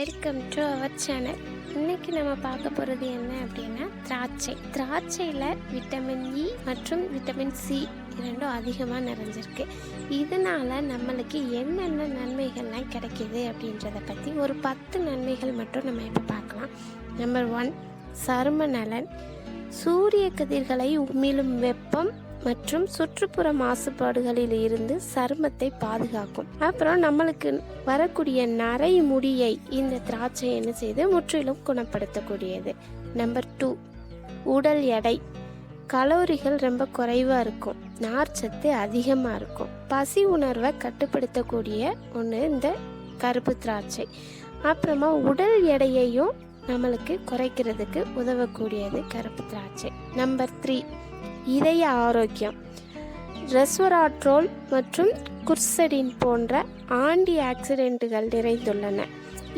Welcome to our channel. இன்னைக்கு நம்ம பார்க்க போகிறது என்ன அப்படின்னா திராட்சையில் விட்டமின் இ மற்றும் விட்டமின் சி இரண்டும் அதிகமாக நிறைஞ்சிருக்கு. இதனால் நம்மளுக்கு என்னென்ன நன்மைகள்லாம் கிடைக்கிது அப்படின்றத பற்றி ஒரு 10 நன்மைகள் மட்டும் நம்ம இப்போ பார்க்கலாம். நம்பர் 1, சரும நலன். சூரிய கதிர்களை உமிழும் வெப்பம் மற்றும் சுற்றுப்புற மாசுபாடுகளில் இருந்து சருமத்தை பாதுகாக்கும். அப்புறம் நம்மளுக்கு வரக்கூடிய நரை முடியை இந்த திராட்சை என்ன செய்து முற்றிலும் குணப்படுத்தக்கூடியது. நம்பர் 2, உடல் எடை. கலோரிகள் ரொம்ப குறைவாக இருக்கும், நார்ச்சத்து அதிகமாக இருக்கும். பசி உணர்வை கட்டுப்படுத்தக்கூடிய ஒன்று இந்த கருப்பு திராட்சை. அப்புறமா உடல் எடையையும் நம்மளுக்கு குறைக்கிறதுக்கு உதவக்கூடியது கருப்பு திராட்சை. நம்பர் 3, இதய ஆரோக்கியம். ரெஸ்வராட்ரோல் மற்றும் குர்சடின் போன்ற ஆன்டி ஆக்சிடென்ட்டுகள் நிறைந்துள்ளன.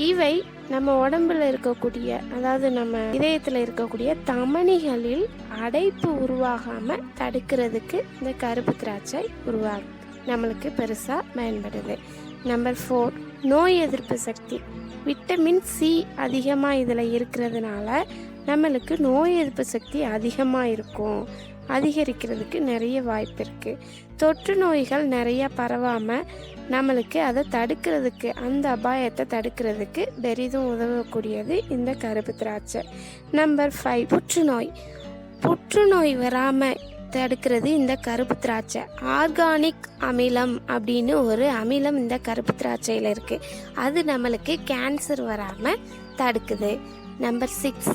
இவை நம்ம உடம்புல இருக்கக்கூடிய, அதாவது நம்ம இதயத்தில் இருக்கக்கூடிய தமனிகளில் அடைப்பு உருவாகாமல் தடுக்கிறதுக்கு இந்த கருப்பு திராட்சை நம்மளுக்கு பெருசாக பயன்படுது. நம்பர் 4, நோய் எதிர்ப்பு சக்தி. விட்டமின் சி அதிகமாக இதில் இருக்கிறதுனால நம்மளுக்கு நோய் எதிர்ப்பு சக்தி அதிகமாக இருக்கும், அதிகரிக்கிறதுக்கு நிறைய வாய்ப்பு இருக்குது. தொற்று நோய்கள் நிறைய பரவாமல் நம்மளுக்கு அதை தடுக்கிறதுக்கு, அந்த அபாயத்தை தடுக்கிறதுக்கு பெரிதும் உதவக்கூடியது இந்த கருப்பு திராட்சை. நம்பர் 5, புற்றுநோய் வராமல் தடுக்கிறது இந்த கருப்பு திராட்சை. ஆர்கானிக் அமிலம் அப்படின்னு ஒரு அமிலம் இந்த கருப்பு திராட்சையில் இருக்குது. அது நம்மளுக்கு கேன்சர் வராமல் தடுக்குது. நம்பர் 6,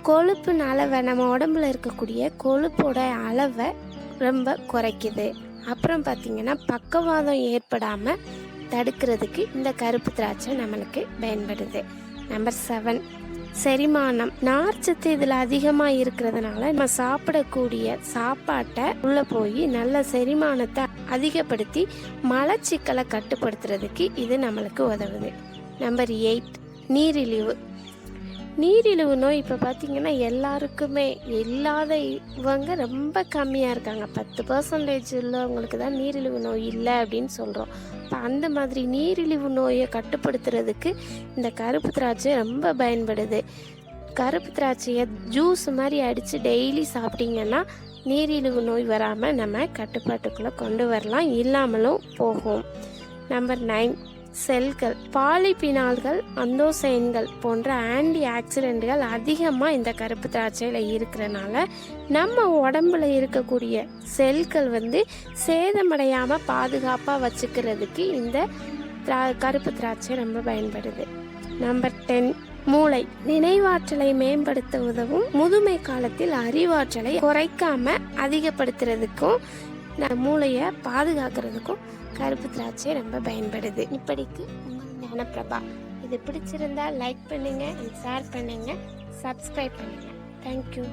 கொழுப்புனால நம்ம உடம்புல இருக்கக்கூடிய கொழுப்போட அளவை ரொம்ப குறைக்குது. அப்புறம் பார்த்திங்கன்னா பக்கவாதம் ஏற்படாமல் தடுக்கிறதுக்கு இந்த கருப்பு திராட்சை நம்மளுக்கு பயன்படுது. நம்பர் 7, செரிமானம். நார்ச்சத்து இதில் அதிகமாக இருக்கிறதுனால நம்ம சாப்பிடக்கூடிய சாப்பாட்டை உள்ளே போய் நல்ல செரிமானத்தை அதிகப்படுத்தி மலச்சிக்கலை கட்டுப்படுத்துறதுக்கு இது நம்மளுக்கு உதவுது. நம்பர் 8, நீரிழிவு நோய். இப்போ பார்த்திங்கன்னா எல்லாருக்குமே இல்லாத இவங்க ரொம்ப கம்மியாக இருக்காங்க. 10% உள்ளவங்களுக்கு தான் நீரிழிவு நோய் இல்லை அப்படின்னு சொல்கிறோம். இப்போ அந்த மாதிரி நீரிழிவு நோயை கட்டுப்படுத்துறதுக்கு இந்த கருப்பு திராட்சை ரொம்ப பயன்படுது. கருப்பு திராட்சையை ஜூஸ் மாதிரி அடித்து டெய்லி சாப்பிட்டிங்கன்னா நீரிழிவு நோய் வராமல் நம்ம கட்டுப்பாட்டுக்குள்ளே கொண்டு வரலாம், இல்லாமலும் போகும். நம்பர் 9, செல்கள். பாலிபினால்கள், அந்தோசைன்கள் போன்ற ஆன்டி ஆக்சிடென்ட்கள் அதிகமாக இந்த கருப்பு திராட்சையில் இருக்கிறனால நம்ம உடம்புல இருக்கக்கூடிய செல்கள் சேதமடையாமல் பாதுகாப்பாக வச்சுக்கிறதுக்கு இந்த கருப்பு திராட்சை ரொம்ப பயன்படுது. நம்பர் 10, மூளை. நினைவாற்றலை மேம்படுத்த உதவும். முதுமை காலத்தில் அறிவாற்றலை குறைக்காம அதிகப்படுத்துறதுக்கும் மூளையை பாதுகாக்கிறதுக்கும் கருப்பு திராட்சை ரொம்ப பயன்படுது. இப்படிக்கு உங்கள் ஞானப்பிரபா. இது பிடிச்சிருந்தா லைக் பண்ணுங்க, ஷேர் பண்ணுங்க, சப்ஸ்கிரைப் பண்ணுங்க. தேங்க்யூ.